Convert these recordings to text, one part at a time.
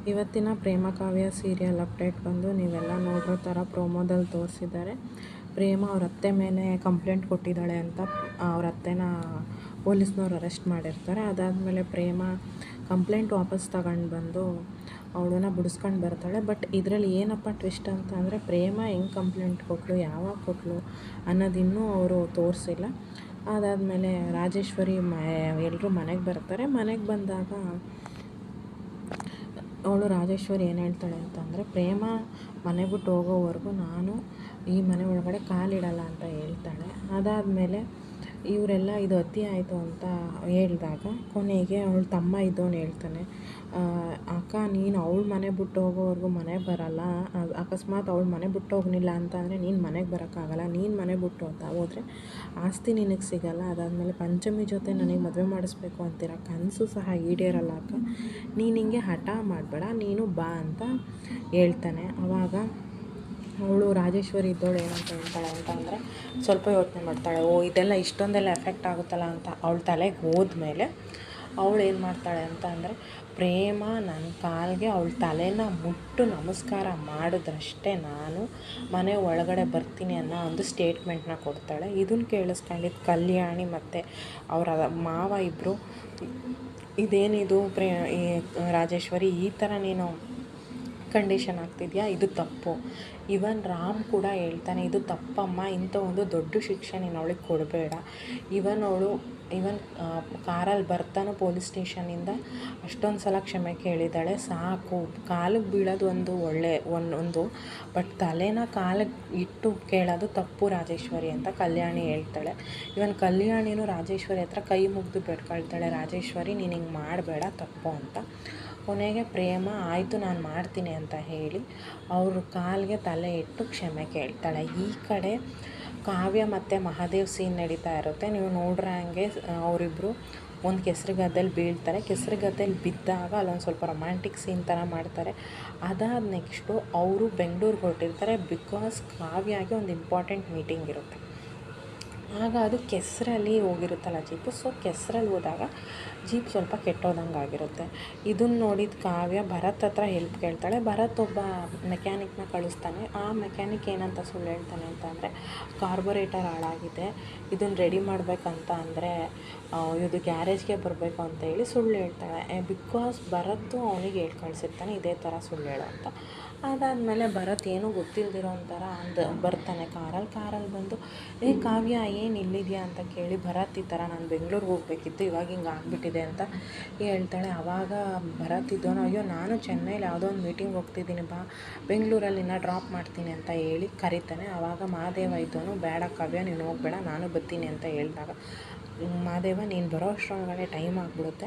ಇವತ್ತಿನ ಪ್ರೇಮ ಕಾವ್ಯ serial update ಬಂದು ನೀವೆಲ್ಲ ನೋಡಿರೋ ಥರ ಪ್ರೋಮೋದಲ್ಲಿ ತೋರಿಸಿದ್ದಾರೆ. ಪ್ರೇಮ ಅವ್ರ ಅತ್ತೆ ಮೇಲೆ ಕಂಪ್ಲೇಂಟ್ ಕೊಟ್ಟಿದ್ದಾಳೆ ಅಂತ ಅವ್ರ ಅತ್ತೆನ ಪೊಲೀಸ್ನವ್ರು ಅರೆಸ್ಟ್ ಮಾಡಿರ್ತಾರೆ. ಅದಾದಮೇಲೆ ಪ್ರೇಮ ಕಂಪ್ಲೇಂಟ್ ವಾಪಸ್ ತಗೊಂಡು ಬಂದು ಅವಳನ್ನ ಬಿಡಿಸ್ಕೊಂಡು ಬರ್ತಾಳೆ. ಬಟ್ ಇದರಲ್ಲಿ ಏನಪ್ಪ ಟ್ವಿಸ್ಟ್ ಅಂತ ಅಂದರೆ ಪ್ರೇಮ ಹೆಂಗೆ ಕಂಪ್ಲೇಂಟ್ ಕೊಟ್ಟಳು, ಯಾವಾಗ ಕೊಟ್ಟಳು ಅನ್ನೋದಿನ್ನೂ ಅವರು ತೋರಿಸಿಲ್ಲ. ಅದಾದಮೇಲೆ ರಾಜೇಶ್ವರಿ ಎಲ್ಲರೂ ಮನೆಗೆ ಬರ್ತಾರೆ. ಮನೆಗೆ ಬಂದಾಗ ಅವಳು ರಾಜೇಶ್ವರಿ ಏನು ಹೇಳ್ತಾಳೆ ಅಂತಂದರೆ, ಪ್ರೇಮ ಮನೆ ಬಿಟ್ಟು ಹೋಗೋವರೆಗೂ ನಾನು ಈ ಮನೆ ಒಳಗಡೆ ಕಾಲಿಡಲ್ಲ ಅಂತ ಹೇಳ್ತಾಳೆ. ಅದಾದಮೇಲೆ ಇವರೆಲ್ಲ ಇದು ಅತಿ ಆಯಿತು ಅಂತ ಹೇಳಿದಾಗ ಕೊನೆಗೆ ಅವಳ ತಮ್ಮ ಇದ್ದವನು ಹೇಳ್ತಾನೆ, ಅಕ್ಕ ನೀನು ಅವಳು ಮನೆ ಬಿಟ್ಟು ಹೋಗೋವರೆಗೂ ಮನೆ ಬರಲ್ಲ, ಅಕಸ್ಮಾತ್ ಅವಳು ಮನೆ ಬಿಟ್ಟು ಹೋಗಲಿಲ್ಲ ಅಂತಂದರೆ ನೀನು ಮನೆಗೆ ಬರೋಕ್ಕಾಗಲ್ಲ, ನೀನು ಮನೆ ಬಿಟ್ಟು ಹೋದರೆ ಆಸ್ತಿ ನಿನಗೆ ಸಿಗಲ್ಲ. ಅದಾದಮೇಲೆ ಪಂಚಮಿ ಜೊತೆ ನನಗೆ ಮದುವೆ ಮಾಡಿಸ್ಬೇಕು ಅಂತೀರ, ಕನಸು ಸಹ ಈಡೇರಲ್ಲ ಅಕ್ಕ, ನೀನು ಹಿಂಗೆ ಹಠ ಮಾಡಬೇಡ, ನೀನು ಬಾ ಅಂತ ಹೇಳ್ತಾನೆ. ಆವಾಗ ಅವಳು ರಾಜೇಶ್ವರಿ ಇದ್ದವಳು ಏನಂತ ಹೇಳ್ತಾಳೆ ಅಂತ ಅಂದರೆ ಸ್ವಲ್ಪ ಯೋಚನೆ ಮಾಡ್ತಾಳೆ. ಇದೆಲ್ಲ ಇಷ್ಟೊಂದೆಲ್ಲ ಎಫೆಕ್ಟ್ ಆಗುತ್ತಲ್ಲ ಅಂತ ಅವಳ ತಲೆಗೆ ಹೋದ್ಮೇಲೆ ಅವಳು ಏನು ಮಾಡ್ತಾಳೆ ಅಂತ ಅಂದರೆ, ಪ್ರೇಮ ನನ್ನ ಕಾಲಿಗೆ ಅವಳ ತಲೆನ ಮುಟ್ಟು ನಮಸ್ಕಾರ ಮಾಡಿದ್ರಷ್ಟೇ ನಾನು ಮನೆ ಒಳಗಡೆ ಬರ್ತೀನಿ ಅನ್ನೋ ಒಂದು ಸ್ಟೇಟ್ಮೆಂಟ್ನ ಕೊಡ್ತಾಳೆ. ಇದನ್ನು ಕೇಳಿಸ್ಕೊಂಡಿದ್ದು ಕಲ್ಯಾಣಿ ಮತ್ತು ಅವರ ಮಾವ ಇಬ್ಬರು, ಇದೇನಿದು ರಾಜೇಶ್ವರಿ ಈ ಥರ ನೀನು ಕಂಡೀಷನ್ ಆಗ್ತಿದೆಯಾ, ಇದು ತಪ್ಪು. ಇವನ್ ರಾಮ್ ಕೂಡ ಹೇಳ್ತಾನೆ, ಇದು ತಪ್ಪಮ್ಮ, ಇಂಥ ಒಂದು ದೊಡ್ಡ ಶಿಕ್ಷೆ ನೀನು ಅವಳಿಗೆ ಕೊಡಬೇಡ. ಇವನ್ ಕಾರಲ್ಲಿ ಬರ್ತಾನೋ ಪೊಲೀಸ್ ಸ್ಟೇಷನಿಂದ ಅಷ್ಟೊಂದು ಸಲ ಕ್ಷಮೆ ಕೇಳಿದ್ದಾಳೆ, ಸಾಕು. ಕಾಲಿಗೆ ಬೀಳೋದು ಒಂದು ಬಟ್ ತಲೆನ ಕಾಲಿಗೆ ಇಟ್ಟು ಕೇಳೋದು ತಪ್ಪು ರಾಜೇಶ್ವರಿ ಅಂತ ಕಲ್ಯಾಣಿ ಹೇಳ್ತಾಳೆ. ಇವನ್ ಕಲ್ಯಾಣಿನೂ ರಾಜೇಶ್ವರಿ ಹತ್ರ ಕೈ ಮುಗಿದು ಬೇಡ್ಕೊಳ್ತಾಳೆ, ರಾಜೇಶ್ವರಿ ನೀನು ಹಿಂಗೆ ಮಾಡಬೇಡ, ತಪ್ಪು ಅಂತ. ಕೊನೆಗೆ ಪ್ರೇಮ ಆಯಿತು ನಾನು ಮಾಡ್ತೀನಿ ಅಂತ ಹೇಳಿ ಅವ್ರ ಕಾಲಿಗೆ ತಲೆ ಇಟ್ಟು ಕ್ಷಮೆ ಕೇಳ್ತಾಳೆ. ಈ ಕಡೆ ಕಾವ್ಯ ಮತ್ತು ಮಹಾದೇವ್ ಸೀನ್ ನಡೀತಾ ಇರುತ್ತೆ. ನೀವು ನೋಡ್ರೆ ಹಂಗೆ ಅವರಿಬ್ಬರು ಒಂದು ಕೆಸರು ಗದ್ದೆಯಲ್ಲಿ ಬೀಳ್ತಾರೆ. ಕೆಸರು ಗದ್ದೆಯಲ್ಲಿ ಬಿದ್ದಾಗ ಅಲ್ಲೊಂದು ಸ್ವಲ್ಪ ರೊಮ್ಯಾಂಟಿಕ್ ಸೀನ್ ಥರ ಮಾಡ್ತಾರೆ. ಅದಾದ ನೆಕ್ಸ್ಟು ಅವರು ಬೆಂಗಳೂರಿಗೆ ಹೊರಟಿರ್ತಾರೆ. ಬಿಕಾಸ್ ಕಾವ್ಯಾಗೆ ಒಂದು ಇಂಪಾರ್ಟೆಂಟ್ ಮೀಟಿಂಗ್ ಇರುತ್ತೆ. ಆಗ ಅದು ಕೆಸರಲ್ಲಿ ಹೋಗಿರುತ್ತಲ್ಲ ಜೀಪು, ಸೊ ಕೆಸರಲ್ಲಿ ಹೋದಾಗ ಜೀಪ್ ಸ್ವಲ್ಪ ಕೆಟ್ಟೋದಂಗೆ ಆಗಿರುತ್ತೆ. ಇದನ್ನು ನೋಡಿದ ಕಾವ್ಯ ಭರತ್ ಹತ್ರ ಹೆಲ್ಪ್ ಕೇಳ್ತಾಳೆ. ಭರತ್ ಒಬ್ಬ ಮೆಕ್ಯಾನಿಕ್ನ ಕಳಿಸ್ತಾನೆ. ಆ ಮೆಕ್ಯಾನಿಕ್ ಏನಂತ ಸುಳ್ಳು ಹೇಳ್ತಾನೆ ಅಂತ ಅಂದರೆ, ಕಾರ್ಬೊರೇಟರ್ ಹಾಳಾಗಿದೆ, ಇದನ್ನು ರೆಡಿ ಮಾಡಬೇಕಂತ ಅಂದರೆ ಇದು ಗ್ಯಾರೇಜ್ಗೆ ಬರಬೇಕು ಅಂತ ಹೇಳಿ ಸುಳ್ಳು ಹೇಳ್ತಾಳೆ. ಬಿಕಾಸ್ ಭರತ್ತು ಅವನಿಗೆ ಹೇಳಿ ಕಳಿಸಿರ್ತಾನೆ ಇದೇ ಥರ ಸುಳ್ಳು ಹೇಳೋ ಅಂತ. ಅದಾದಮೇಲೆ ಭರತ್ ಏನೂ ಗೊತ್ತಿಲ್ಲದಿರೋ ಒಂಥರ ಬರ್ತಾನೆ ಕಾರಲ್ಲಿ ಬಂದು, ಕಾವ್ಯ ಏನು ಇಲ್ಲಿದೆಯಾ ಅಂತ ಕೇಳಿ, ಭರತ್ ಈ ಥರ ನಾನು ಬೆಂಗಳೂರಿಗೆ ಹೋಗಬೇಕಿತ್ತು, ಇವಾಗ ಹಿಂಗೆ ಆಗಿಬಿಟ್ಟಿದೆ ಅಂತ ಹೇಳ್ತಾಳೆ. ಆವಾಗ ಭರತ್ ಇದ್ದವನು, ಅಯ್ಯೋ ನಾನು ಚೆನ್ನೈಲಿ ಯಾವುದೋ ಒಂದು ಮೀಟಿಂಗ್ ಹೋಗ್ತಿದ್ದೀನಿ, ಬಾ ಬೆಂಗಳೂರಲ್ಲಿ ಡ್ರಾಪ್ ಮಾಡ್ತೀನಿ ಅಂತ ಹೇಳಿ ಕರೀತಾನೆ. ಆವಾಗ ಮಹಾದೇವ ಇದ್ದವನು, ಬೇಡ ಕಾವ್ಯ ನೀನು ಹೋಗಬೇಡ, ನಾನು ಬರ್ತೀನಿ ಅಂತ ಹೇಳಿದಾಗ ಮಹಾದೇವ ನೀನು ಬರೋ ಅಷ್ಟರೊಳಗಡೆ ಟೈಮ್ ಆಗಿಬಿಡುತ್ತೆ,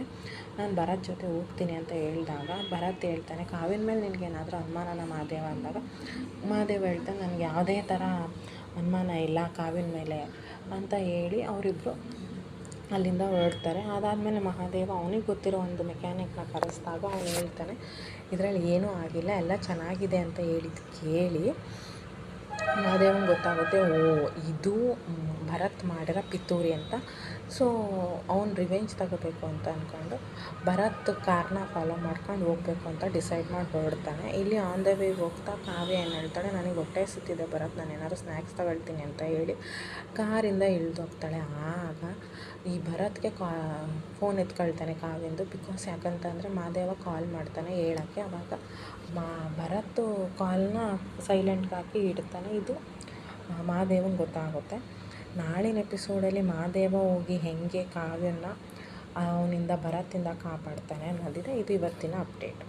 ನಾನು ಭರತ್ ಜೊತೆ ಹೋಗ್ತೀನಿ ಅಂತ ಹೇಳಿದಾಗ ಭರತ್ ಹೇಳ್ತಾನೆ, ಕಾವ್ಯನ ಮೇಲೆ ನಿನಗೇನಾದರೂ ಅನುಮಾನನ ಮಹಾದೇವ ಅಂದಾಗ ಮಹಾದೇವ ಹೇಳ್ತಾನೆ, ನನಗೆ ಯಾವುದೇ ಥರ ಅನುಮಾನ ಇಲ್ಲ ಕಾವ್ಯನ ಮೇಲೆ ಅಂತ ಹೇಳಿ ಅವರಿಬ್ಬರು ಅಲ್ಲಿಂದ ಹೊರಡ್ತಾರೆ. ಅದಾದಮೇಲೆ ಮಹಾದೇವ ಅವನಿಗೆ ಗೊತ್ತಿರೋ ಒಂದು ಮೆಕ್ಯಾನಿಕ್ನ ಕರೆಸಿದಾಗ ಅವನು ಹೇಳ್ತಾನೆ, ಇದರಲ್ಲಿ ಏನೂ ಆಗಿಲ್ಲ, ಎಲ್ಲ ಚೆನ್ನಾಗಿದೆ ಅಂತ ಹೇಳಿದ್ದು ಕೇಳಿ ಮಹಾದೇವನಿಗೆ ಗೊತ್ತಾಗುತ್ತೆ, ಇದು ಭರತ್ ಮಾಡಿರೋ ಪಿತೂರಿ ಅಂತ. ಸೊ ಅವ್ನು ರಿವೆಂಜ್ ತಗೋಬೇಕು ಅಂತ ಅಂದ್ಕೊಂಡು ಭರತ್ ಕಾರ್ನ ಫಾಲೋ ಮಾಡ್ಕೊಂಡು ಹೋಗಬೇಕು ಅಂತ ಡಿಸೈಡ್ ಮಾಡಿ ಹೊರಡ್ತಾನೆ. ಇಲ್ಲಿ ಆನ್ ದ ವೇಗೆ ಹೋಗ್ತಾ ಕಾವ್ಯ ಏನು ಹೇಳ್ತಾಳೆ, ನನಗೆ ಹೊಟ್ಟೆ ಹಸಿತಿದೆ ಭರತ್, ನಾನು ಏನಾದ್ರು ಸ್ನ್ಯಾಕ್ಸ್ ತಗೊಳ್ತೀನಿ ಅಂತ ಹೇಳಿ ಕಾರಿಂದ ಇಳಿದೋಗ್ತಾಳೆ. ಆಗ ಈ ಭರತ್ಗೆ ಫೋನ್ ಎತ್ಕೊಳ್ತಾನೆ ಕಾವ್ಯಂದು. ಬಿಕಾಸ್ ಯಾಕಂತಂದರೆ ಮಹಾದೇವ ಕಾಲ್ ಮಾಡ್ತಾನೆ ಹೇಳೋಕ್ಕೆ. ಆವಾಗ ಭರತ್ ಕಾಲ್ನ ಸೈಲೆಂಟ್ಗೆ ಹಾಕಿ ಇಡ್ತಾನೆ. ಇದು ಮಹಾದೇವನಿಗೆ ಗೊತ್ತಾಗುತ್ತೆ. ನಾಳಿನ ಎಪಿಸೋಡಲ್ಲಿ ಮಹಾದೇವ ಹೋಗಿ ಹೆಂಗೆ ಕಾವ್ಯನ ಅವನಿಂದ ಭರತ್ತಿಂದ ಕಾಪಾಡ್ತಾನೆ ಅನ್ನೋದಿದೆ. ಇದು ಇವತ್ತಿನ ಅಪ್ಡೇಟ್.